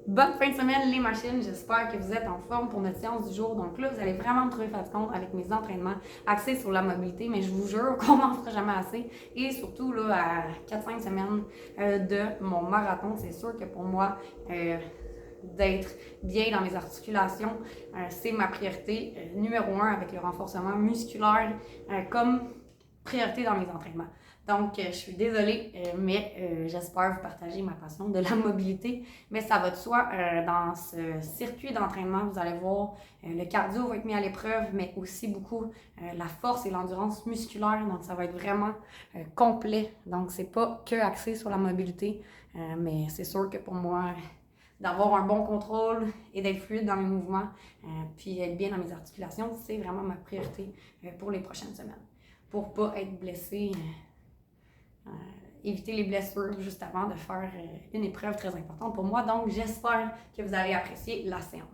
Bonne fin de semaine les machines, j'espère que vous êtes en forme pour notre séance du jour. Donc là, vous allez vraiment me trouver fatigante avec mes entraînements axés sur la mobilité, mais je vous jure qu'on n'en fera jamais assez. Et surtout là, à 4-5 semaines de mon marathon, c'est sûr que pour moi, d'être bien dans mes articulations, c'est ma priorité numéro 1 avec le renforcement musculaire comme priorité dans mes entraînements. Donc, je suis désolée, mais j'espère vous partager ma passion de la mobilité. Mais ça va de soi, dans ce circuit d'entraînement, vous allez voir, le cardio va être mis à l'épreuve, mais aussi beaucoup la force et l'endurance musculaire. Donc, ça va être vraiment complet. Donc, c'est pas que axé sur la mobilité, mais c'est sûr que pour moi, d'avoir un bon contrôle et d'être fluide dans mes mouvements, puis être bien dans mes articulations, c'est vraiment ma priorité pour les prochaines semaines. Pour pas être blessé, éviter les blessures juste avant de faire une épreuve très importante pour moi. Donc, j'espère que vous allez apprécier la séance.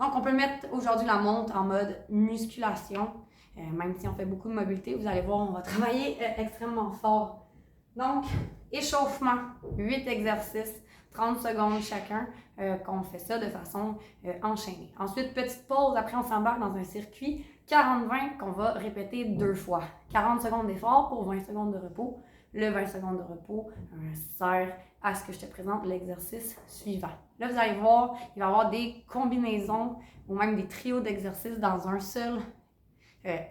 Donc, on peut mettre aujourd'hui la montre en mode musculation. Même si on fait beaucoup de mobilité, vous allez voir, on va travailler extrêmement fort. Donc, échauffement, 8 exercices, 30 secondes chacun, qu'on fait ça de façon enchaînée. Ensuite, petite pause, après on s'embarque dans un circuit 40-20 qu'on va répéter 2 fois. 40 secondes d'effort pour 20 secondes de repos. Le 20 secondes de repos sert à ce que je te présente l'exercice suivant. Là, vous allez voir, il va y avoir des combinaisons ou même des trios d'exercices dans un seul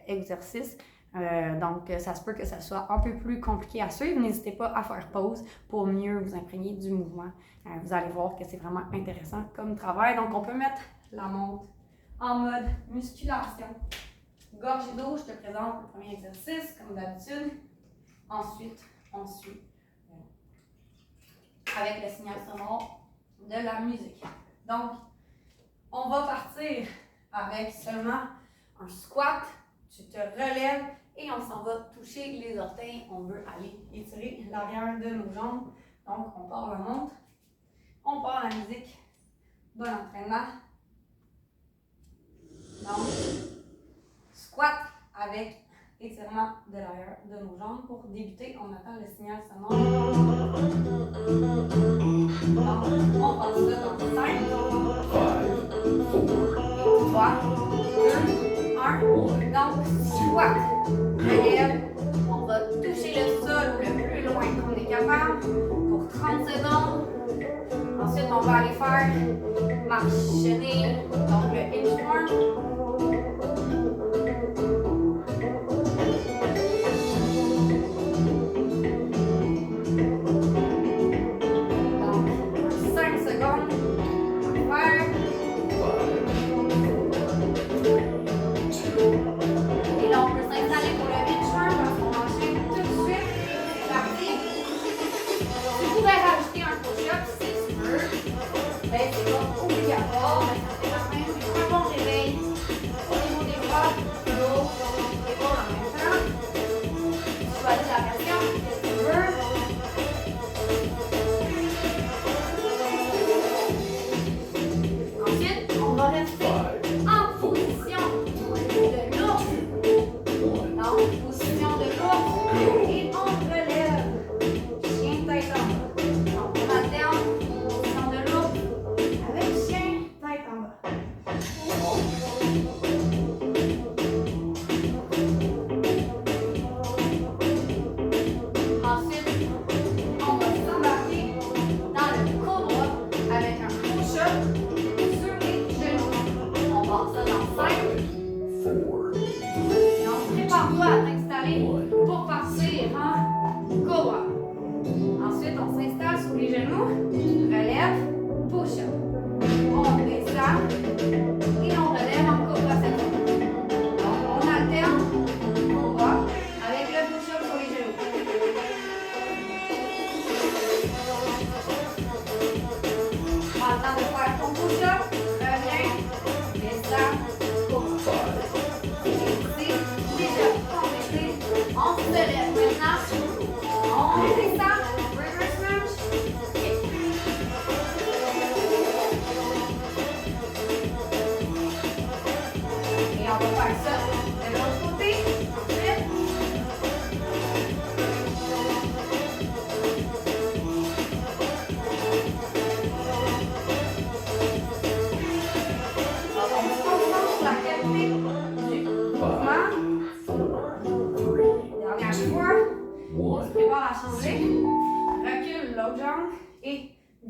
exercice. Donc, ça se peut que ça soit un peu plus compliqué à suivre. N'hésitez pas à faire pause pour mieux vous imprégner du mouvement. Vous allez voir que c'est vraiment intéressant comme travail. Donc, on peut mettre la montre en mode musculation. Gorgée d'eau, je te présente le premier exercice, comme d'habitude. Ensuite, on suit avec le signal sonore de la musique. Donc, on va partir avec seulement un squat. Tu te relèves et on s'en va toucher les orteils. On veut aller étirer l'arrière de nos jambes. Donc, on part la montre, on part la musique. Bon entraînement. Donc, squat avec étirement de l'arrière de nos jambes. Pour débuter, on attend le signal sonore. Donc, on passe ça dans 5, 3, 2, 1. Donc, squat. Relève. On va toucher le sol le plus loin qu'on est capable pour 30 secondes. Ensuite, on va aller faire marche chenille, donc le inchworm.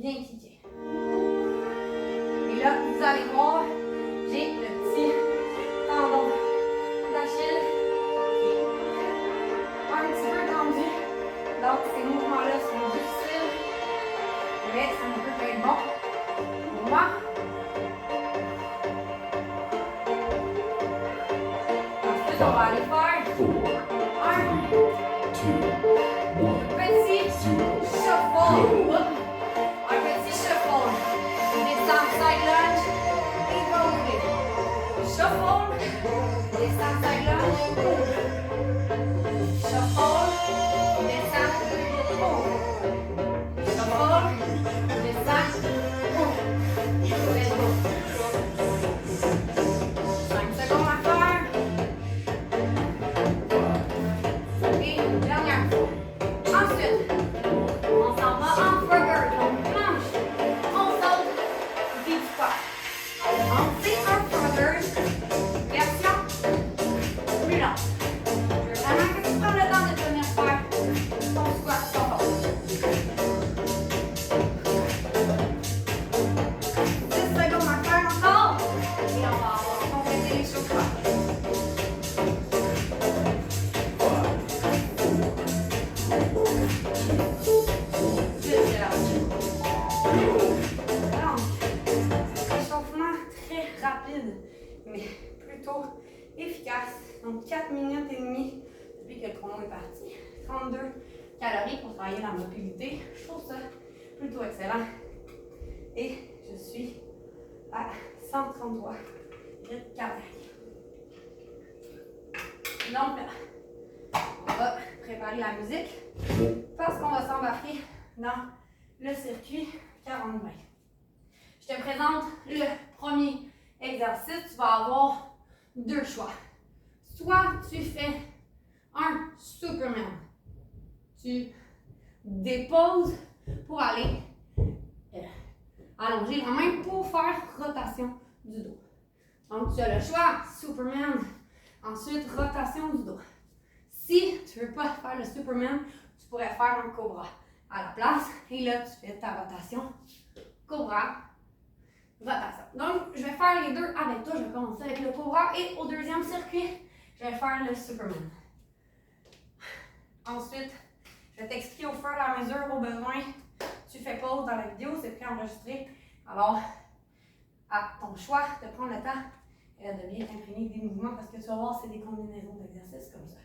bien kické. Et là, vous allez voir, j'ai le petit tendon d'Achille qui est un petit peu tendu. Donc, ces mouvements-là sont difficiles, mais ça ne peut pas être bon pour moi. Ensuite, on va aller faire 1, 2, 1, petit shuffle. Un petit shuffle. Descend side lunge et évoluer. Shuffle, descend side lunge, ouvre. Shuffle, descend, ouvre. Shuffle, descend, ouvre. Let's go. 5 secondes à faire. Et dernière fois. Ensuite, on s'en va en frogger. Donc, planche. On saute. Deep squat. On fait un frogger. Version plus lente. Je veux vraiment que tu prennes le temps de venir faire ton squat sans pause. 10 secondes à faire encore. Et on va avoir complété les chauffeurs. 10, c'est là. Donc, échauffement très rapide, mais plutôt efficace. Donc, 4 minutes et demie depuis que le chrono est parti. 32 calories pour travailler la mobilité. Je trouve ça plutôt excellent. Et je suis à 133 rythmes cardiaques. Donc, on va préparer la musique parce qu'on va s'embarquer dans le circuit 40-20. Je te présente le premier exercice. Tu vas avoir deux choix. Soit tu fais un Superman. Tu déposes pour aller allonger la main pour faire rotation du dos. Donc tu as le choix Superman. Ensuite, rotation du dos. Si tu ne veux pas faire le Superman, tu pourrais faire un Cobra à la place. Et là, tu fais ta rotation. Cobra, rotation. Donc, je vais faire les deux avec toi. Je vais commencer avec le Cobra. Et au deuxième circuit, je vais faire le Superman. Ensuite, je vais t'expliquer au fur et à mesure, au besoin. Tu fais pause dans la vidéo, c'est préenregistré. Alors, à ton choix de prendre le temps de bien t'imprégner des mouvements parce que tu vas voir, c'est des combinaisons d'exercices comme ça.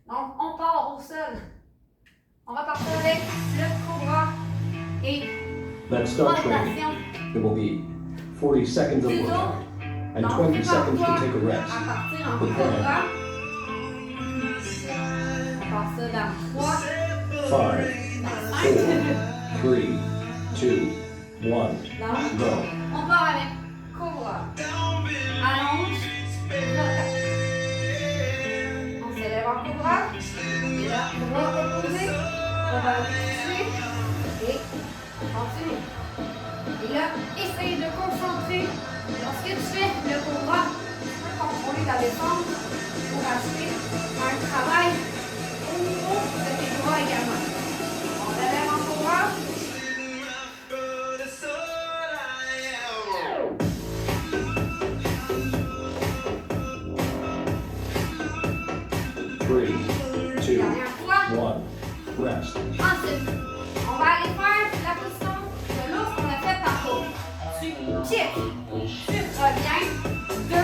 Donc, on part au sol. On va partir avec le Cobra et Let's start training. It will be 40 seconds of workout and 20 seconds to take a rest. À partir en Cobra. On part ça dans 3, 5, dans 5. 4, 3, 2, 1, go. On part avec Cobra. Allonge, rotation. On s'élève en Cobra. Et là, bras opposé. On va toucher et continuer. Et là, essaye de concentrer. Lorsque tu fais le Cobra, tu peux contrôler ta descente pour acheter un travail au niveau de tes bras également. On s'élève en Cobra. 3, 2, 1, rest. Ensuite, on va aller faire la position de l'ours qu'on a fait tantôt. Tu kicks, tu reviens, 2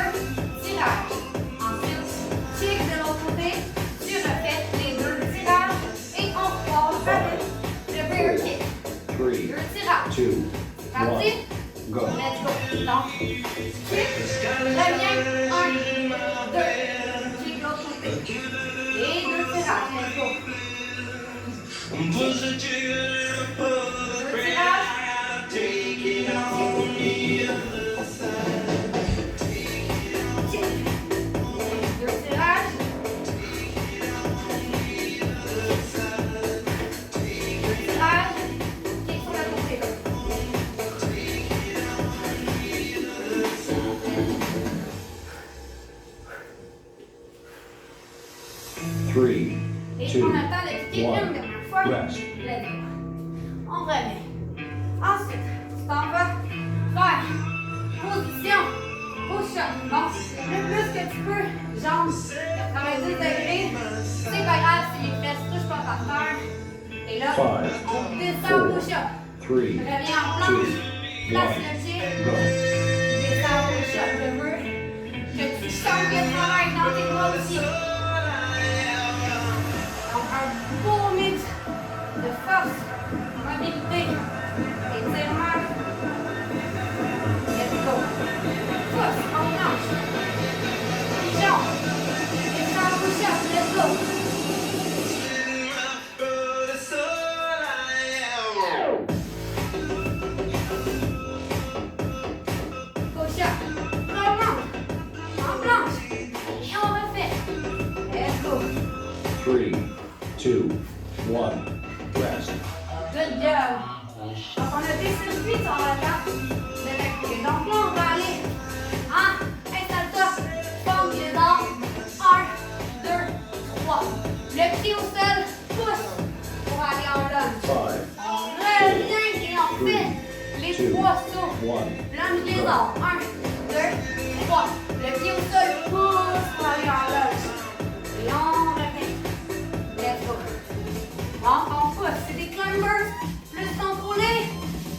tirages. Ensuite, kick de l'autre côté, tu refais les 2 tirages et on repart avec le rear kick. 3, 2 tirages. 2, Parti? 1, go. Let's go. Donc, kick, reviens, 1, 2, kick de l'autre côté. Et 2 tirages. Let's go. Deux tirages. Kick sur le côté. 3, Et 2, on a le temps de kicker une dernière fois. rest. Let's go. On remet. Ensuite, Et là, 5, on descend push-up. 3, Reviens en planche. 2, Place 1, le pied. go. Descends push-up. Je veux que tu sens le travail dans tes bras aussi. Donc, un beau mix de force, mobilité, étirement. Let's go. Pousse en planche. Pigeon. Descends push-up. Let's go. Push-up. Remonte. En planche. Et on refait. Let's go. 3, 2, 1, rest. Good job. Donc, on a des circuits sur la table de l'activité. Donc, là, on va aller en installe-toi. Forme les armes. 1, 2, 3. Le pied au sol. Pousse pour aller en lunge. 5, On revient et on fait les 3 sauts. 1, Lunge des armes. 1, 2, 3. Le pied au sol. Pousse pour aller en lunge. Et on revient. Let's go. Donc, on pousse. C'est des climbers. Plus contrôlé.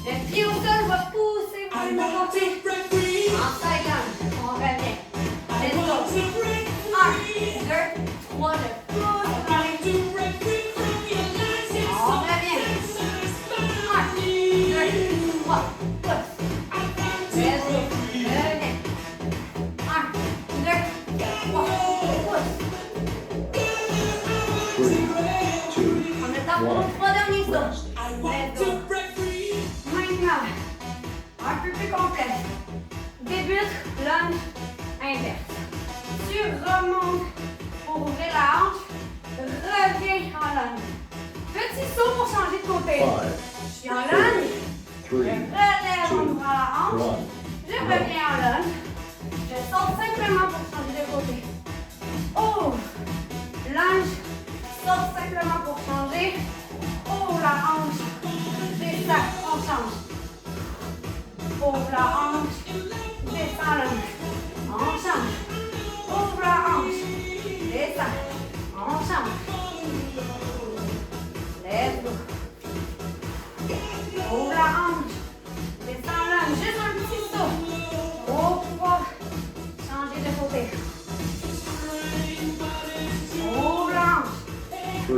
Le pied au sol va pousser pour une côté. En side lunge. On revient. Let's go. 1, 2, 3. Le pouce pour aller. On revient. 1, 2, 3. Pousse. Let's go. Reviens. 1, 2, 3. Pousse. 3, 2, On est à pour 3 derniers sauts. rest. Let's go. Maintenant, un peu plus complet. Débute, lunge, inverse. Tu remontes pour ouvrir la hanche. Reviens en lunge. Petit saut pour changer de côté. 5, Je suis en lunge. 3, Je relève en ouvrant la hanche. 1, Je reviens en lunge. Je saute simplement pour changer de côté. Ouvre. Lunge. Saute simplement pour changer. Ouvre la hanche. Descends. On change. Ouvre la hanche. Descends lunge. On change. Ouvre la hanche. Descends. On change. Let's go. Ouvre la hanche. Descends lunge. Juste un petit saut. Pour pouvoir changer de côté. Ouvre la hanche. 3,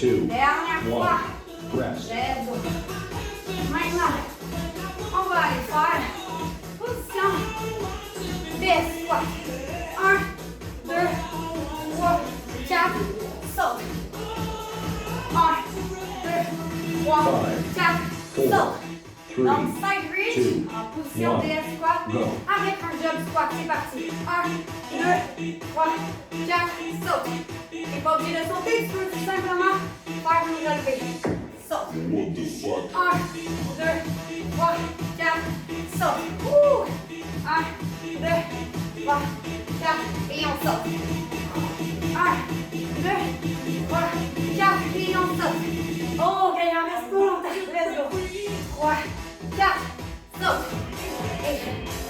2, Dernière fois. 1, rest. Let's go. Maintenant, on va aller faire position des squats. 1, 2, 3, 4, saute. 1, 2, 3, 4, saute. 3, Donc, side reach, 2, en position 1, des squats, go. avec un jump squat. C'est parti. 1, 2, 3, 4, saute. Tu n'es pas obligé de sauter, tu peux tout simplement faire une relevée. Saute. 1, 2, 3, 4, saute. 1, 2, 3, 4, et on saute. 1, 2, 3, 4, et on saute. Ok, il en reste pas longtemps. Let's go. 3, 4, saute. Et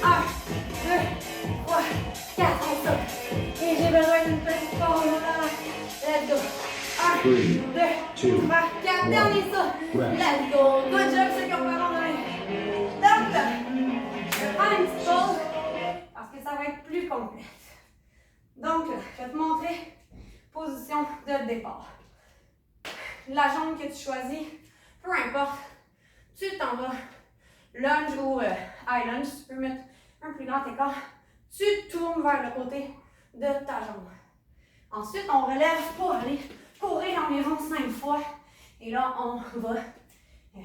1, 2, 3, 4, on saute. Et j'ai besoin d'une petite pause là. Let's go. 1, 2, 3, 4, dernier saut. Let's go. Good job, ceux qui ont pas abandonné. Donc là, je vais faire une petite pause parce que ça va être plus complexe. Donc là, je vais te montrer position de départ. La jambe que tu choisis, peu importe, tu t'en vas. Lunge ou high lunge, tu peux mettre un plus grand écart. Tu tournes vers le côté de ta jambe. Ensuite, on relève pour aller courir environ 5 fois. Et là, on va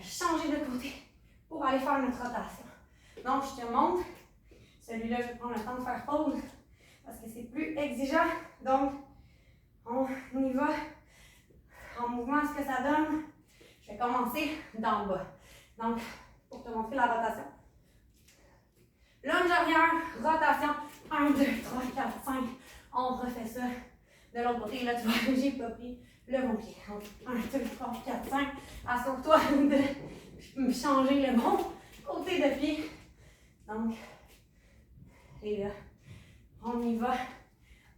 changer de côté pour aller faire notre rotation. Donc, je te montre. Celui-là, je vais prendre le temps de faire pause parce que c'est plus exigeant. Donc, on y va en mouvement, ce que ça donne. Je vais commencer d'en bas. Donc, pour te montrer la rotation. Lunge arrière, rotation. 1, 2, 3, 4, 5. On refait ça de l'autre côté. Là, tu vois, j'ai pas pris le bon pied. Donc, 1, 2, 3, 4, 5. Assure-toi de changer le bon côté de pied. Donc, et là, on y va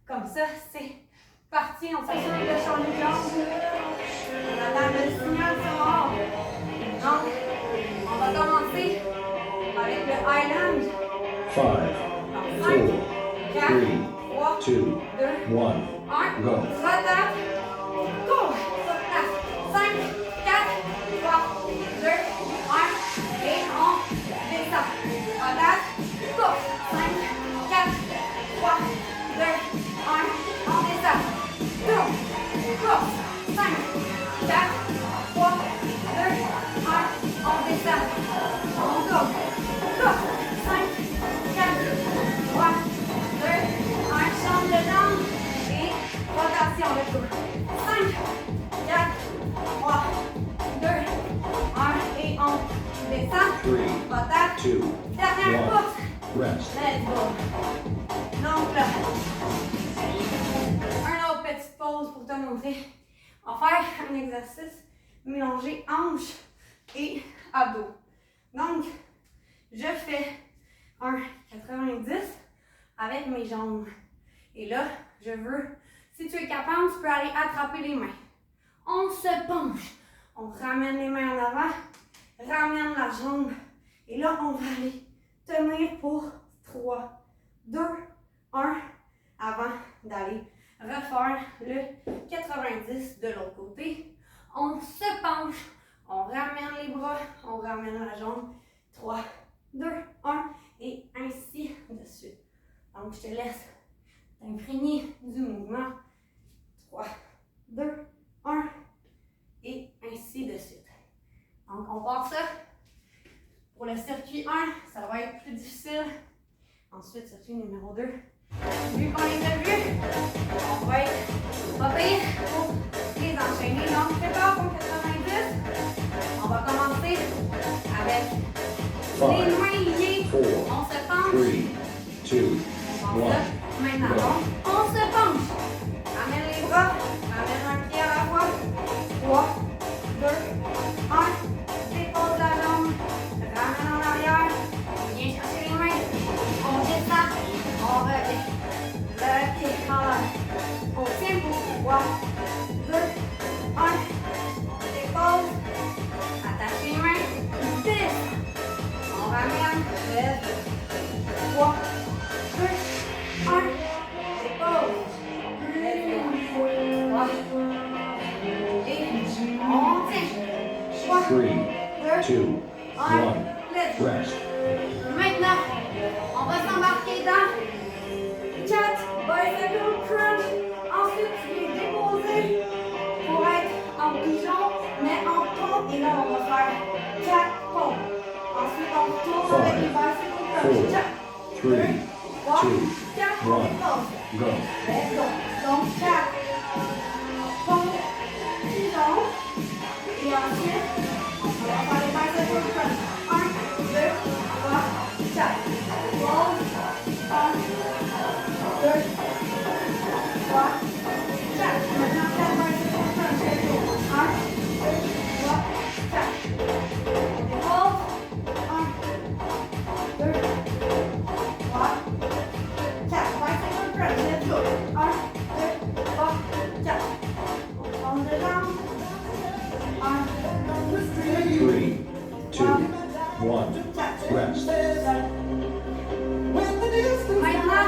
comme ça. C'est partie, on s'assure de changer de jambe. On attend le signal sonore. Donc, on va commencer avec le Highland. 5, 4, 3, 2, 1, go. Rotate. Gauche. Place. 5, 4, 3, 2, 1. Et on descend. Rotate. Gauche. 5, 4, 3, 2, 1. On descend. Gauche. Gauche. 5, 4, 3, 2, 1. On descend. On gauche. Gauche. 5, 4, 3, 2, 1. Change de jambe. Et rotation de dos. 5, 4, 3, 2, 1. Et on descend. 3, Rotate. 2, Dernière 1, course. rest. Let's go. Donc là, une autre petite pause pour te montrer. On va faire un exercice mélanger hanches et abdos. Donc, je fais un 90 avec mes jambes. Et là, je veux, si tu es capable, tu peux aller attraper les mains. On se penche. On ramène les mains en avant, ramène la jambe. Et là, on va aller tenir pour 3, 2, 1, avant d'aller refaire le 90 de l'autre côté. On se penche, on ramène les bras, on ramène la jambe. 3, 2, 1 et ainsi de suite. Donc, je te laisse t'imprégner du mouvement. 3, 2, 1 et ainsi de suite. Donc, on part ça. Pour le circuit 1, ça va être plus difficile. Ensuite, circuit numéro 2. Vu qu'on les a vus, on va être pas pire pour les enchaîner. Donc, prépare pour 90. On va commencer avec les mains liées. On se penche. 3, 2, On pense ça. Maintenant, on se penche. Ramène les bras. Ramène un pied à la fois. 3, 2, 1. Dépose la jambe. Ramène en arrière. Viens chercher les mains. On descend. On revient. Le pied en l'air. On tient pour 3, 2, 1. Dépose. Attache les mains. Descend. On ramène. Lève. 3, 2, 1. Dépose. Lève. 3. Et on tient. 3, 3, 2, 2, 1. 1, Let's go. rest. Maintenant, on va s'embarquer dans 4 bicycle crunch. Ensuite, tu les déposer pour être en pigeon, mais en pompe. Et là, on va faire 4 pompes. Ensuite, on retourne avec les bicycle crunch. 4, 2, 3, 4, on dépose. Go. Let's go. Donc, 4 pompes, pigeon. Et ensuite, on va faire les bicycle crunch. 1, 2, 3, 4. Pause. 1, 2, 3, 4. Maintenant, 4 bicycle crunch. Let's go. 1, 2, 3, 4. On dépose. 1, 2, 3, 4. Bicycle crunch. Let's go. 1, 2, 3, 4. On tourne de jambes. 1, 2, 3, 2, 1, rest. Maintenant,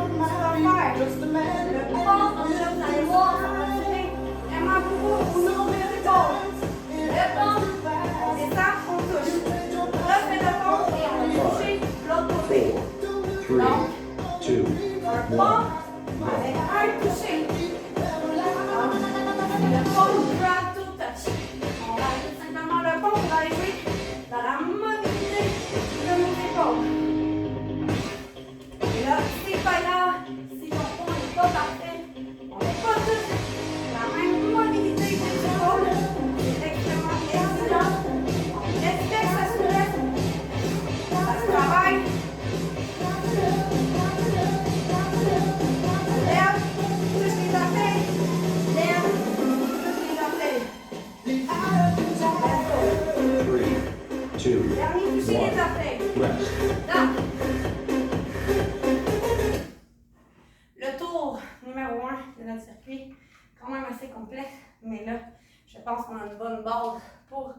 on va faire le pont. Vous allez voir, ça va tirer vraiment beaucoup au niveau des épaules. Le pont, on descend, on touche. Refais le pont et on va toucher l'autre côté. 4, 3, 2, Un 1, pont avec un toucher. Le pont grab to touch. On va aller simplement le pont pour aller jouer dans la mobilité de nos épaules. Et là, c'est pas grave si ton pont n'est pas parfait. On n'est pas tous la même mobilité des épaules. C'est extrêmement exigeant. On respecte sa souplesse. Ça se travaille. Lève, touche les orteils. Lève, touche les orteils. Let's go. 3, 2, Dernier, toucher les orteils. rest. Donc, le tour numéro 1 de notre circuit qu'on a une bonne base pour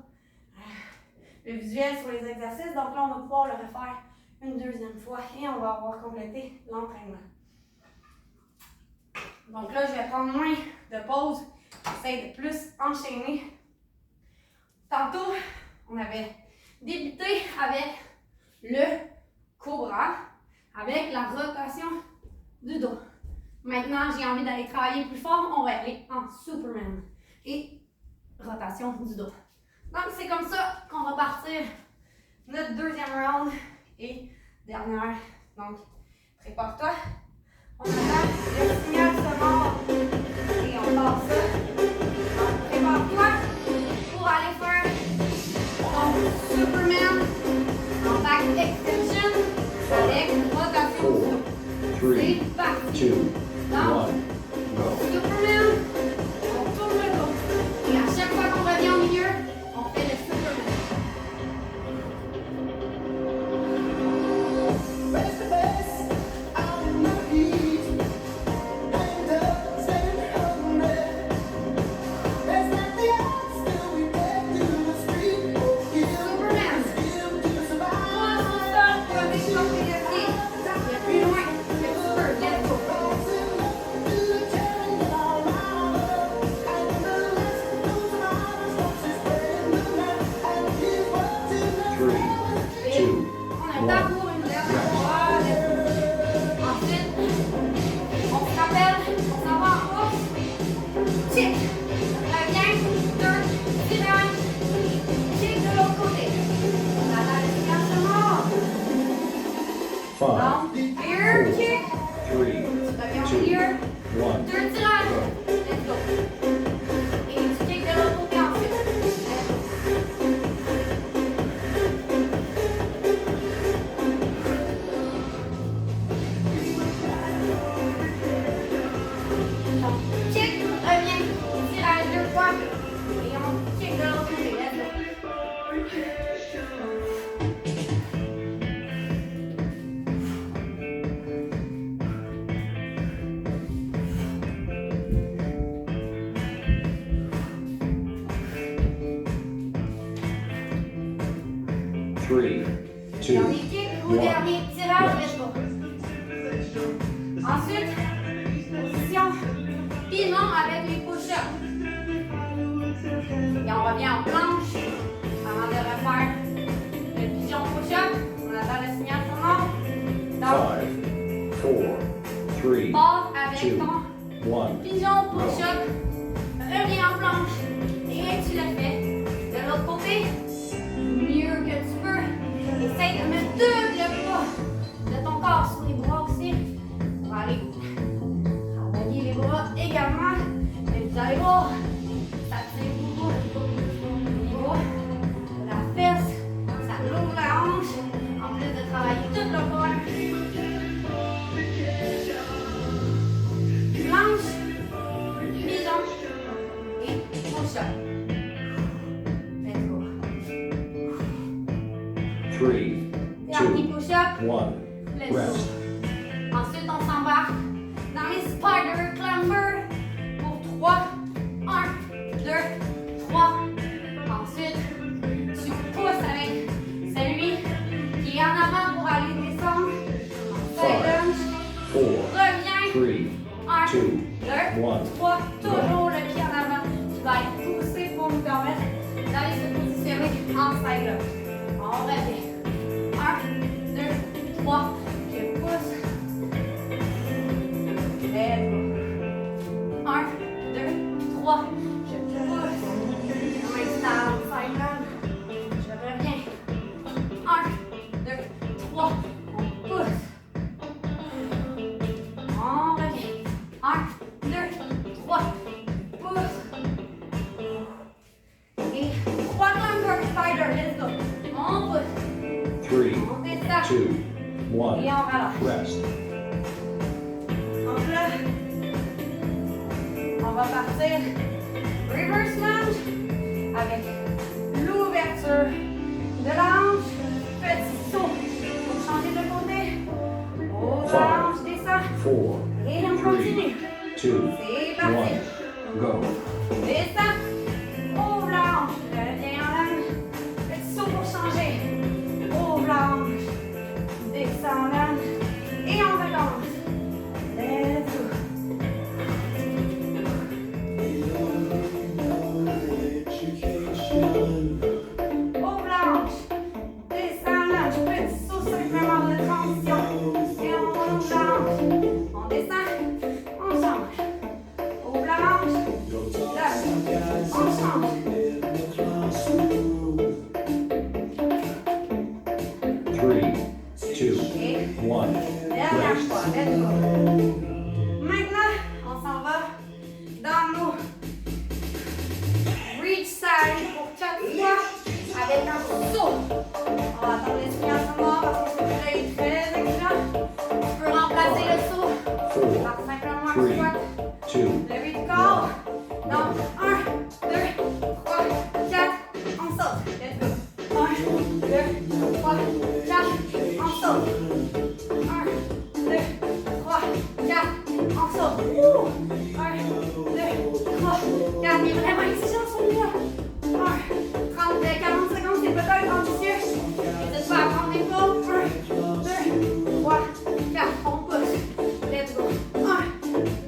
le visuel sur les exercices. Donc là, on va pouvoir le refaire une deuxième fois et on va avoir complété l'entraînement. Donc là, je vais prendre moins de pauses. J'essaie de plus enchaîner. Tantôt, on avait débuté avec le cobra, avec la rotation du dos. Maintenant, j'ai envie d'aller travailler plus fort. On va aller en Superman et rotation du dos. Donc, c'est comme ça qu'on va partir notre deuxième round et dernière. Donc, prépare-toi. On attend le signal sonore et on part ça. Donc, prépare-toi pour aller faire ton Superman en back extension avec rotation du dos. 3, 2, 1, go. Superman, on tourne le dos. Et à chaque fois qu'on revient au milieu, on fait le Superman. Dernier kick ou dernier tirage, let's go. Ensuite, position piment avec les push-ups. Et on revient en planche avant de refaire le pigeon push-up. On attend le signal sonore. Donc, 5, 4, 3, pars avec 2, ton 1. pigeon push-up. Reviens en planche. Et tu le fais. De l'autre côté, mieux que tu peux. Essaye de mettre tout le poids de ton corps sur les bras aussi. On va aller travailler les bras également. Et vous allez voir, ça tire beaucoup au niveau de la fesse. Ça l'ouvre la hanche. En plus de travailler tout le corps. Planche, pigeon et push-up. Let's go. 3, Dernier 2, push-up. 1. Let's go. Rest. Ensuite, on s'embarque dans les spider climber pour 3. 1, 2, 3. Ensuite, tu pousses avec celui qui est en avant pour aller descendre. Side lunge. 4, Reviens. 3, 1, 2, 2, 1. 3. Toujours le pied en avant. Tu vas aller pousser pour nous permettre d'aller se positionner en side lunge. On revient. 1, 2, 3. Je pousse. Let's go. 1, 2, 3. Je pousse. Je m'installe. Side lunge. Je reviens. 1, 2, 3. On pousse. On revient. 1, 2, 3. Pousse. Et 3 climber spider. Let's go. On pousse. 3, On descend. 2, Et 1. on relâche. Rest. Donc là, on va partir reverse lunge avec l'ouverture de la hanche. Petit saut pour changer de côté. Pose la hanche, descend. 4, Et on continue. 2, C'est parti. 1. Go. Descend. Pose 3, 2, Et 1. dernière Rest. fois. Let's go. Maintenant, on s'en va dans nos reach side pour 4 fois avec un saut. On va attendre l'expiration parce que c'est très exigeant. Tu peux remplacer le saut 4, par simplement un 3, squat. 2, Le reach call. Donc, 1, 2, 3, 4, on saute. Let's go. 1, 2, 3, 4, on saute. 1, 2, 3, 4, on saute. 1, 2, 3, 4. Il est vraiment exigeant celui-là. 30, 40 secondes, c'est peut-être ambitieux. N'hésite pas à prendre des pauses. 1, 2, 3, 4, on pousse. Let's go. 1,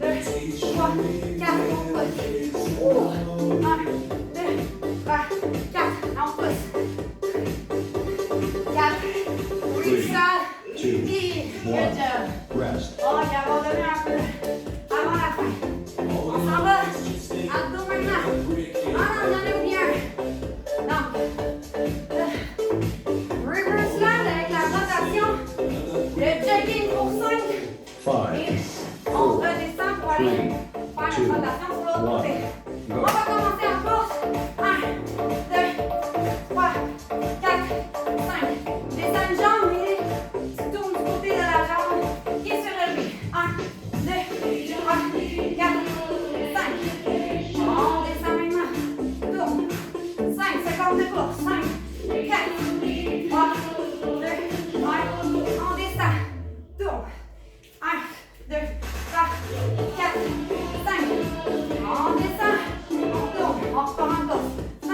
2, 3, 4, on pousse. 1, 2, 3, 4, on pousse. 4, reach side. 2, Good 1. job. Rest. Oh, il a abandonné un peu avant la fin. On s'en va. Abdos maintenant. Ah non, j'en ai oublié un. Donc, reverse land avec la rotation. Le jogging pour 5. 5, Et on redescend pour aller faire une rotation sur l'autre côté. On go. va commencer en course. 1, 2, 3, 4, 5. Descends une jambe et tu tournes du côté de la jambe qui est surélevée. 1, 2, 3, 4, 5. On descend maintenant. Tourne. 5 secondes de course. 5, 4, 3, 2, 1. On descend. Tourne. 1, 2, 3, 4, 5. On descend. On tourne. On repart en course. 5,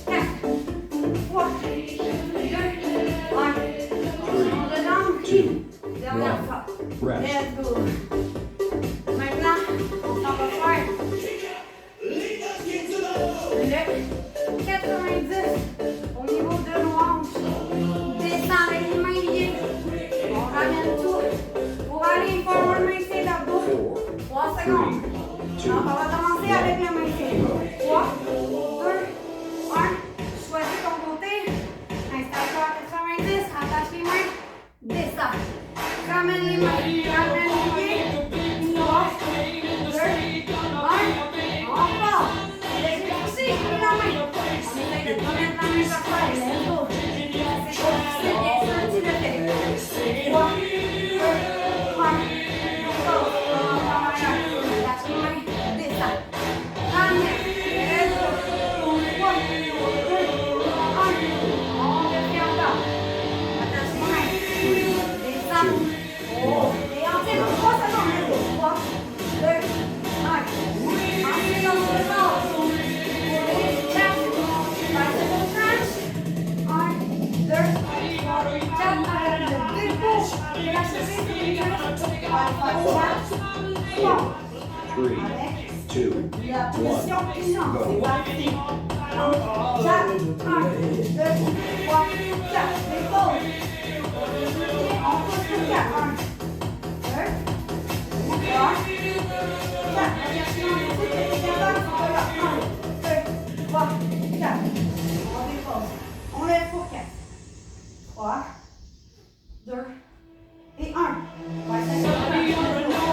4, 3, 2, 1. On de jambes. 2, Dernière fois. rest. Let's go. Maintenant, on s'en va faire le 90 au niveau de nos hanches. Descend avec les mains liées. On ramène tout pour aller forward maintien d'abdos. 3 secondes. 2, Donc, on va commencer avec le maintien. 3, 2, 1. Choisis ton côté. Installe-toi à 90. Attache les mains. Descends. Ramène les mains. Ramène les pieds. 3, 2, 1. On part. Laissez pousser la main. On essaye de pas mettre la main par terre. Let's go. C'est pas difficile, bien sûr, tu le fais. 3, 2, 1. On part. On va en arrière. Lâche les mains. Descends. Ramène. Let's go. 3, 2, 1. On refait encore. Attache les mains. Descends. Oh. Et on tire pour 3 secondes. Let's go. 3, 2, 1. Ensuite, on se repart. Pour les 4. Bicycle crunch. 1, 2, 3, 4. Arrête de dépôt. Et la cheville sur les cuisses. On va faire 4, 3. 3, 2, La position pliante, c'est parti. Donc, 4, 1, 2, 3, 4. Les pauses. On pousse pour 4. 1, 2, 3, 4. Attention, on écoute les capable. On va là. 1, 2, 3, 4. On dépose. On lève pour 4. 3, 2 et 1. Ouais, c'est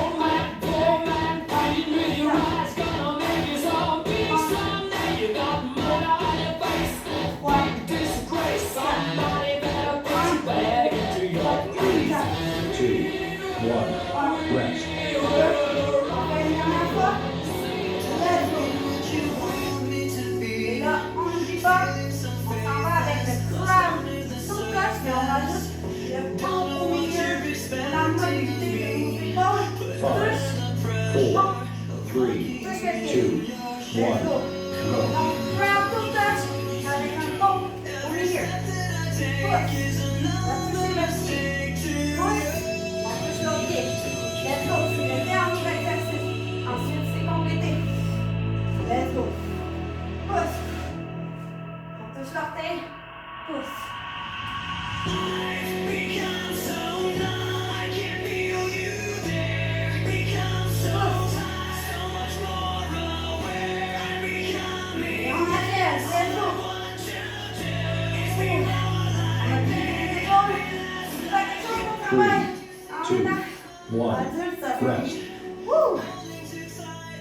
travail. 2, 1, Adulte, ça fait. rest. Woo!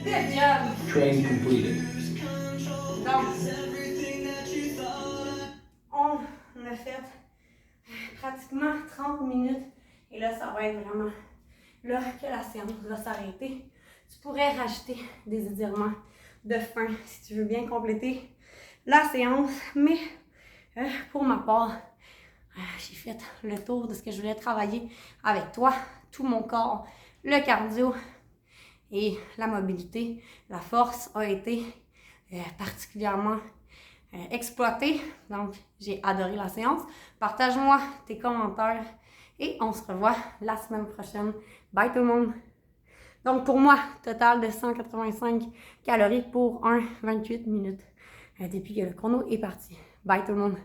Good job. Train completed. Donc, on a fait pratiquement 30 minutes et là, ça va être vraiment là que la séance va s'arrêter. Tu pourrais rajouter des étirements de fin si tu veux bien compléter la séance, mais pour ma part, j'ai fait le tour de ce que je voulais travailler avec toi, tout mon corps, le cardio et la mobilité. La force a été particulièrement exploitée, donc j'ai adoré la séance. Partage-moi tes commentaires et on se revoit la semaine prochaine. Bye tout le monde! Donc pour moi, total de 185 calories pour 28 minutes depuis que le chrono est parti. Bye tout le monde!